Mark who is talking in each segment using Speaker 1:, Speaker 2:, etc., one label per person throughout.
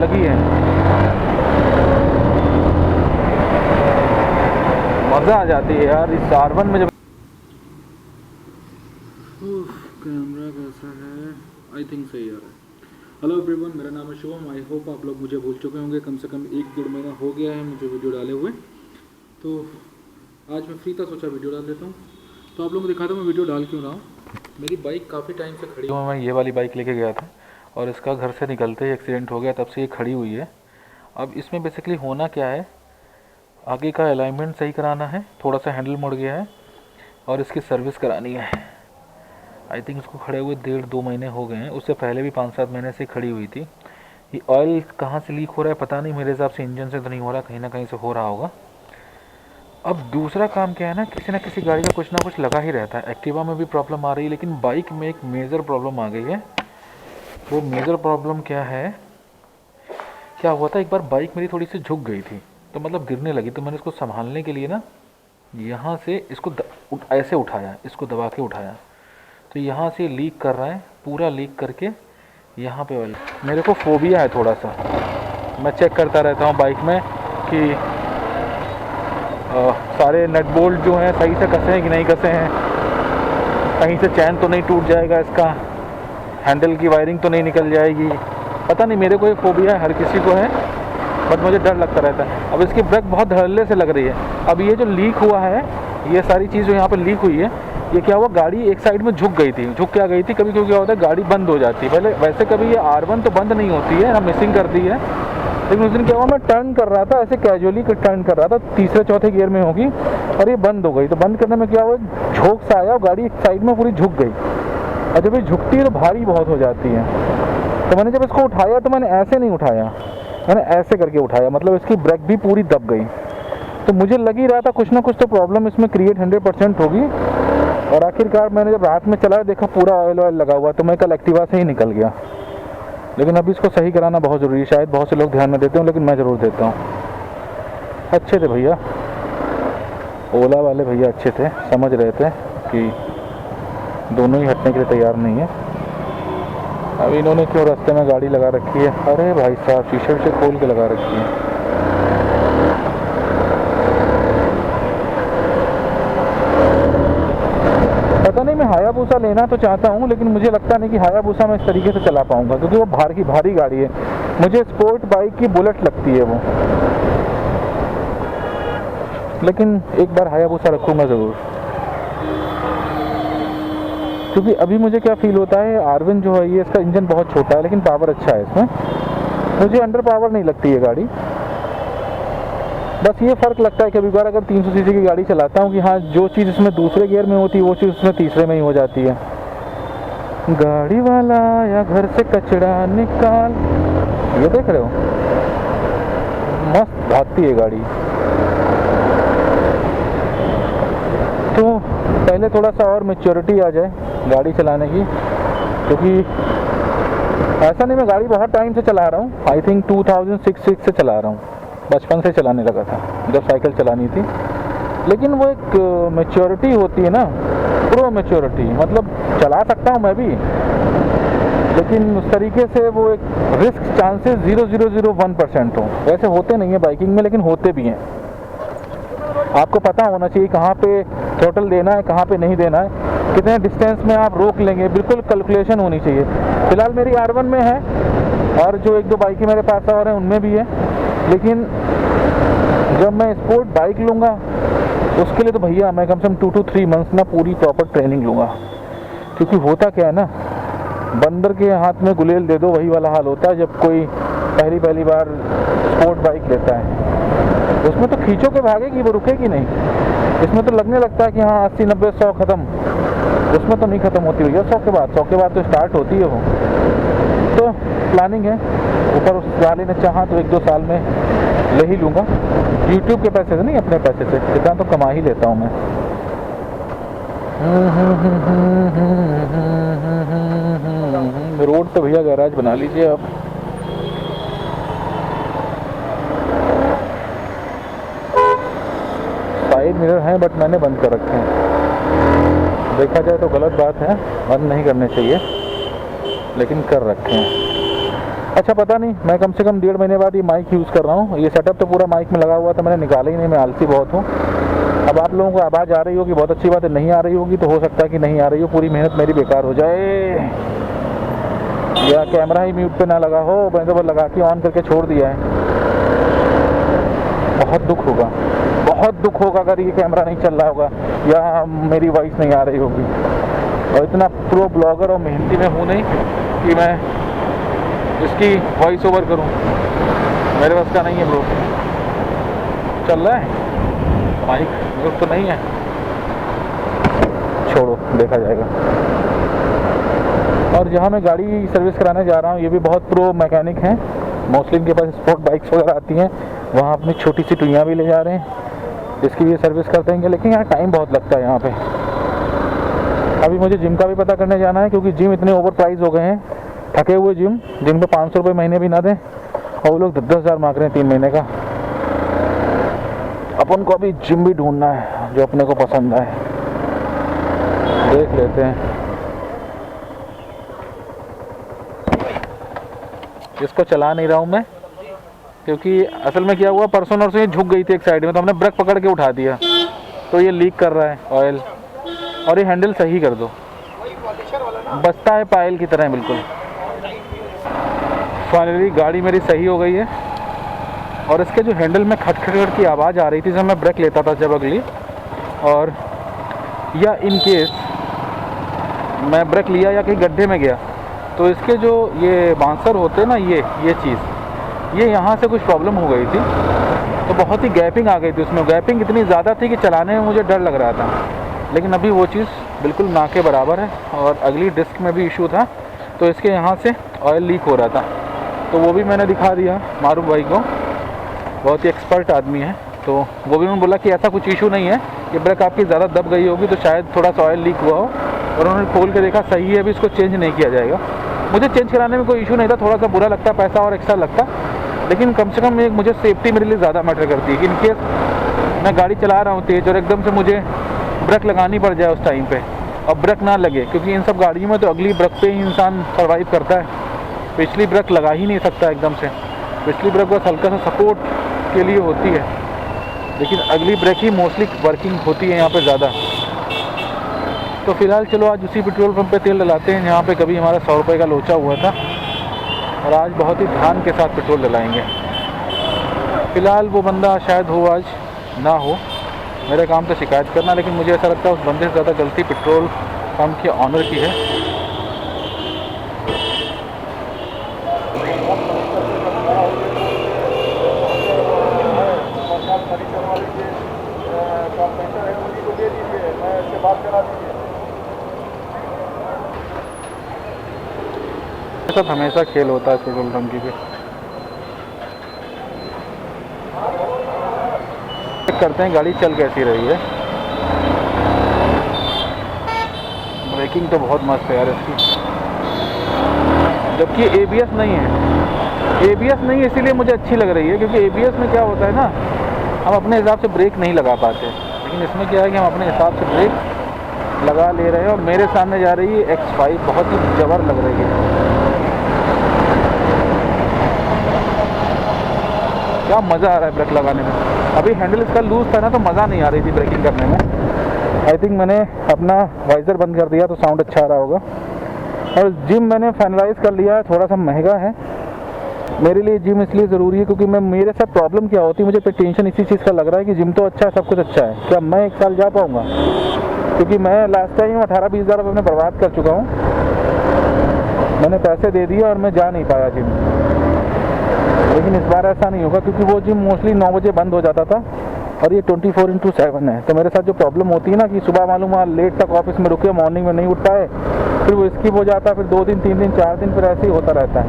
Speaker 1: लगी है, मज़ा आ जाती है यार इस R1 में जब। कैमरा कैसा है? आई थिंक सही आ रहा है। हेलो एवरीवन, मेरा नाम है शुभम। आई होप आप लोग मुझे भूल चुके होंगे। कम से कम 1-1.5 महीना हो गया है मुझे वीडियो डाले हुए। तो आज मैं फ्री था, सोचा वीडियो डाल देता हूँ। तो आप लोगों को दिखाता हूँ मैं वीडियो डाल क्यों रहा हूँ। मेरी बाइक काफ़ी टाइम से खड़ी हुई, मैं ये वाली बाइक लेके गया था और इसका घर से निकलते ही एक्सीडेंट हो गया, तब से ये खड़ी हुई है। अब इसमें बेसिकली होना क्या है, आगे का अलाइनमेंट सही कराना है, थोड़ा सा हैंडल मुड़ गया है और इसकी सर्विस करानी है। आई थिंक इसको खड़े हुए 1.5-2 महीने हो गए हैं, उससे पहले भी 5-7 महीने से खड़ी हुई थी। ये ऑयल कहाँ से लीक हो रहा है पता नहीं, मेरे हिसाब से इंजन से तो नहीं हो रहा, कहीं ना कहीं से हो रहा होगा। अब दूसरा काम क्या है ना किसी गाड़ी का कुछ ना कुछ लगा ही रहता है। एक्टिवा में भी प्रॉब्लम आ रही है, लेकिन बाइक में एक मेजर प्रॉब्लम आ गई है। वो मेजर प्रॉब्लम क्या है, क्या हुआ था, एक बार बाइक मेरी थोड़ी सी झुक गई थी, तो मतलब गिरने लगी। तो मैंने इसको संभालने के लिए ना यहाँ से इसको ऐसे उठाया, इसको दबा के उठाया, तो यहाँ से लीक कर रहा है, पूरा लीक करके यहाँ पे ऑयल। मेरे को फोबिया है थोड़ा सा, मैं चेक करता रहता हूँ बाइक में कि सारे नट बोल्ट जो हैं सही से कसे हैं कि नहीं कसे हैं, कहीं से चैन तो नहीं टूट जाएगा इसका, हैंडल की वायरिंग तो नहीं निकल जाएगी। पता नहीं, मेरे को ये फोबिया है, हर किसी को है, बट मुझे डर लगता रहता है। अब इसकी ब्रेक बहुत धड़ल्ले से लग रही है। अब ये जो लीक हुआ है, ये सारी चीज़ जो यहाँ पर लीक हुई है, ये क्या हुआ, गाड़ी एक साइड में झुक गई थी। झुक क्या गई थी, कभी कभी क्या होता है गाड़ी बंद हो जाती है। पहले वैसे कभी ये R1 तो बंद नहीं होती है ना, मिसिंग करती है। लेकिन उस दिन क्या हुआ, मैं टर्न कर रहा था, ऐसे कैजुअली टर्न कर रहा था, तीसरे चौथे गियर में होगी, और ये बंद हो गई। तो बंद करने में क्या हुआ, झोंक सा आया और गाड़ी एक साइड में पूरी झुक गई। और जब ये झुकती है तो भारी बहुत हो जाती है। तो मैंने जब इसको उठाया तो मैंने ऐसे नहीं उठाया, मैंने ऐसे करके उठाया, मतलब इसकी ब्रेक भी पूरी दब गई। तो मुझे लग ही रहा था कुछ ना कुछ तो प्रॉब्लम इसमें क्रिएट 100% होगी। और आखिरकार मैंने जब रात में चलाया, देखा पूरा ऑयल लगा हुआ, तो मैं कल एक्टिवा से ही निकल गया। लेकिन अभी इसको सही कराना बहुत ज़रूरी है। शायद बहुत से लोग ध्यान न देते हो, लेकिन मैं ज़रूर देता हूँ। अच्छे थे भैया, ओला वाले भैया अच्छे थे, समझ रहे थे कि दोनों ही हटने के लिए तैयार नहीं है। अब इन्होंने क्यों रास्ते में गाड़ी लगा रखी है, अरे भाई साहब शीशे से खोल के लगा रखी है। पता नहीं, मैं हायाबुसा लेना तो चाहता हूँ, लेकिन मुझे लगता नहीं कि हायाबुसा मैं इस तरीके से चला पाऊँगा, क्योंकि वो भारी गाड़ी है। मुझे स्पोर्ट बाइक की बुलेट लगती है वो, लेकिन एक बार हायाबुसा रखूँगा ज़रूर। क्योंकि अभी मुझे क्या फील होता है, R1 जो है ये, इसका इंजन बहुत छोटा है लेकिन पावर अच्छा है इसमें। मुझे अंडर पावर नहीं लगती है गाड़ी। बस ये फ़र्क लगता है कि कभी बार अगर 300 सीसी की गाड़ी चलाता हूँ कि हाँ, जो चीज़ इसमें दूसरे गियर में होती है वो चीज़ उसमें तीसरे में ही हो जाती है। गाड़ी वाला या घर से कचरा निकाल, ये देख रहे हो, मस्त भागती है गाड़ी। तो पहले थोड़ा सा और मैच्योरिटी आ जाए गाड़ी चलाने की, क्योंकि ऐसा नहीं मैं गाड़ी बहुत टाइम से चला रहा हूँ। आई थिंक 2006 से चला रहा हूँ, बचपन से चलाने लगा था जब साइकिल चलानी थी। लेकिन वो एक मैच्योरिटी होती है ना, प्रो मैच्योरिटी, मतलब चला सकता हूँ मैं भी, लेकिन उस तरीके से वो एक रिस्क चांसेस 0.001% हो। वैसे होते नहीं है बाइकिंग में, लेकिन होते भी हैं। आपको पता होना चाहिए कहाँ पे थ्रोटल देना है, कहाँ पे नहीं देना है, कितने डिस्टेंस में आप रोक लेंगे, बिल्कुल कैलकुलेशन होनी चाहिए। फिलहाल मेरी R1 में है, और जो 1-2 बाइकें मेरे पास और हैं उनमें भी है। लेकिन जब मैं स्पोर्ट बाइक लूँगा उसके लिए तो भैया मैं कम से कम 2 to 3 मंथ्स ना पूरी प्रॉपर ट्रेनिंग लूँगा। क्योंकि होता क्या है ना, बंदर के हाथ में गुलेल दे दो, वही वाला हाल होता है जब कोई पहली बार स्पोर्ट बाइक लेता है। उसमें तो खींचो के भागेगी, वो रुकेगी नहीं। इसमें तो लगने लगता है कि हाँ 80-90-100 ख़त्म, उसमें तो नहीं ख़त्म होती भैया। 100 के बाद तो स्टार्ट होती है वो। तो प्लानिंग है, ऊपर उस वाले ने चाहा तो 1-2 साल में ले ही लूँगा। यूट्यूब के पैसे से नहीं, अपने पैसे से, इतना तो कमा ही लेता हूँ मैं। रोड पे भैया गैराज बना लीजिए आप। साइड मिरर हैं बट मैंने बंद कर रखे हैं। देखा जाए तो गलत बात है, बंद नहीं करने चाहिए, लेकिन कर रखे हैं। अच्छा पता नहीं, मैं कम से कम 1.5 महीने बाद ये माइक यूज़ कर रहा हूँ। ये सेटअप तो पूरा माइक में लगा हुआ था, मैंने निकाला ही नहीं, मैं आलसी बहुत हूँ। अब आप लोगों को आवाज़ आ रही होगी, बहुत अच्छी बात है। नहीं आ रही होगी तो हो सकता है कि नहीं आ रही हो, पूरी मेहनत मेरी बेकार हो जाए, या कैमरा ही म्यूट पे ना लगा हो, मैंने तो लगा के ऑन करके छोड़ दिया है। बहुत दुख होगा, बहुत दुख होगा अगर ये कैमरा नहीं चल रहा होगा या मेरी वॉइस नहीं आ रही होगी। और इतना प्रो ब्लॉगर और मेहनती में हूँ नहीं कि मैं इसकी वॉइस ओवर करूँ, मेरे पास का नहीं है ब्रो। चल रहा है माइक, म्यूट तो नहीं है, छोड़ो देखा जाएगा। और जहाँ मैं गाड़ी सर्विस कराने जा रहा हूँ, ये भी बहुत प्रो मैकेनिक हैं, मोस्टली इनके पास स्पोर्ट बाइक्स वगैरह आती हैं। वहाँ अपनी छोटी सी टुइयाँ भी ले जा रहे हैं, जिसकी भी सर्विस कर देंगे। लेकिन यहाँ टाइम बहुत लगता है यहाँ पे। अभी मुझे जिम का भी पता करने जाना है, क्योंकि जिम इतने ओवर प्राइस हो गए हैं। थके हुए जिम, जिन पे 500 रुपये महीने भी ना दें, और वो लोग 10-10 हज़ार मांग रहे हैं 3 महीने का। अपन को अभी जिम भी ढूंढना है जो अपने को पसंद आए, देख लेते हैं। इसको चला नहीं रहा हूँ मैं, क्योंकि असल में क्या हुआ, परसों नरसों ये झुक गई थी एक साइड में, तो हमने ब्रेक पकड़ के उठा दिया, तो ये लीक कर रहा है ऑयल। और ये हैंडल सही कर दो, बचता है पायल की तरह बिल्कुल। फाइनली गाड़ी मेरी सही हो गई है। और इसके जो हैंडल में खटखट की आवाज़ आ रही थी जब मैं ब्रेक लेता था जब अगली, और या इन केस मैं ब्रेक लिया या कहीं गड्ढे में गया, तो इसके जो ये बांसर होते हैं ना, ये चीज़, ये यहाँ से कुछ प्रॉब्लम हो गई थी, तो बहुत ही गैपिंग आ गई थी उसमें। गैपिंग इतनी ज़्यादा थी कि चलाने में मुझे डर लग रहा था। लेकिन अभी वो चीज़ बिल्कुल ना के बराबर है। और अगली डिस्क में भी इशू था, तो इसके यहाँ से ऑयल लीक हो रहा था, तो वो भी मैंने दिखा दिया मारूफ भाई को, बहुत ही एक्सपर्ट आदमी है। तो वो भी उन्होंने बोला कि ऐसा कुछ इशू नहीं है, ये ब्रेक आपकी ज़्यादा दब गई होगी, तो शायद थोड़ा सा ऑयल लीक हुआ हो। और उन्होंने खोल के देखा सही है, अभी इसको चेंज नहीं किया जाएगा। मुझे चेंज कराने में कोई इशू नहीं था, थोड़ा सा बुरा लगता, पैसा और एक्स्ट्रा लगता, लेकिन कम से कम एक मुझे सेफ्टी मेरे लिए ज़्यादा मैटर करती है कि इन केस मैं गाड़ी चला रहा हूँ तेज़ और एकदम से मुझे ब्रेक लगानी पड़ जाए उस टाइम पे, और ब्रेक ना लगे, क्योंकि इन सब गाड़ियों में तो अगली ब्रेक पे ही इंसान सर्वाइव करता है, पिछली ब्रेक लगा ही नहीं सकता एकदम से। पिछली ब्रेक बस हल्का सा सपोर्ट के लिए होती है, लेकिन अगली ब्रेक ही मोस्टली वर्किंग होती है यहाँ पे ज़्यादा। तो फिलहाल चलो आज उसी पेट्रोल पंप पे तेल डलाते हैं जहाँ पे कभी हमारा 100 रुपये का लोचा हुआ था, और आज बहुत ही ध्यान के साथ पेट्रोल डलाएंगे। फ़िलहाल वो बंदा शायद हो आज ना हो, मेरा काम तो शिकायत करना, लेकिन मुझे ऐसा लगता है उस बंदे से ज़्यादा गलती पेट्रोल पंप के ऑनर की है। सब हमेशा खेल होता है पेट्रोल टंकी पे। चेक करते हैं गाड़ी चल कैसी रही है। ब्रेकिंग तो बहुत मस्त है यार इसकी, जबकि ABS नहीं है। ABS नहीं है इसीलिए मुझे अच्छी लग रही है, क्योंकि ABS में क्या होता है ना, हम अपने हिसाब से ब्रेक नहीं लगा पाते, लेकिन इसमें क्या है कि हम अपने हिसाब से ब्रेक लगा ले रहे हैं। और मेरे सामने जा रही है X5, बहुत ही जबर लग रही है, क्या मज़ा आ रहा है ब्रेक लगाने में। अभी हैंडल इसका लूज़ था ना, तो मज़ा नहीं आ रही थी ब्रेकिंग करने में। आई थिंक मैंने अपना वाइज़र बंद कर दिया तो साउंड अच्छा आ रहा होगा। और जिम मैंने फाइनलाइज कर लिया है, थोड़ा सा महंगा है मेरे लिए जिम, इसलिए ज़रूरी है क्योंकि मैं, मेरे साथ प्रॉब्लम क्या होती है, मुझे पे टेंशन इसी चीज़ का लग रहा है कि जिम तो अच्छा है, सब कुछ अच्छा है, क्या मैं 1 साल जा पाऊँगा? क्योंकि मैं लास्ट टाइम 18-20 हज़ार रुपये अपने बर्बाद कर चुका हूँ, मैंने पैसे दे दिए और मैं जा नहीं पाया जिम। लेकिन इस बार ऐसा नहीं होगा, क्योंकि वो जिम मोस्टली 9 बजे बंद हो जाता था और ये 24/7 है। तो मेरे साथ जो प्रॉब्लम होती है ना कि सुबह मालूम है लेट तक ऑफिस में रुके, मॉर्निंग में नहीं उठ पाए, फिर वो स्किप हो जाता है, फिर 2 दिन 3 दिन 4 दिन फिर ऐसे ही होता रहता है।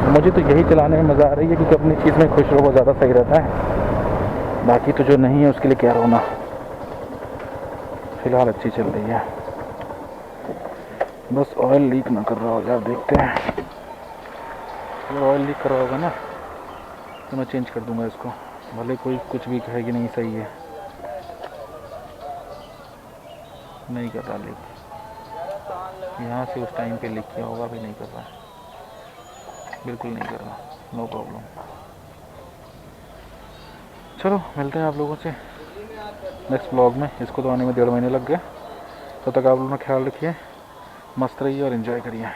Speaker 1: मुझे तो यही चलाने में मज़ा आ रही है, क्योंकि अपनी चीज़ में खुश रहो ज़्यादा सही रहता है। बाकी तो जो नहीं है उसके लिए क्या रोना। फ़िलहाल अच्छी चल रही है, बस ऑयल लीक ना कर रहा हो यार, देखते हैं। अगर ऑयल लीक कर रहा होगा ना तो मैं चेंज कर दूंगा इसको, भले कोई कुछ भी कहे कि नहीं सही है। नहीं कर रहा लीक, यहाँ से उस टाइम पे लीक किया होगा, अभी नहीं कर रहा है। बिल्कुल नहीं कर रहा, नो प्रॉब्लम। चलो मिलते हैं आप लोगों से नेक्स्ट ब्लॉग में। इसको तो आने में 1.5 महीने लग गए। तब तक आप लोगों ने ख्याल रखिए, मस्त रहिए और एंजॉय करिए।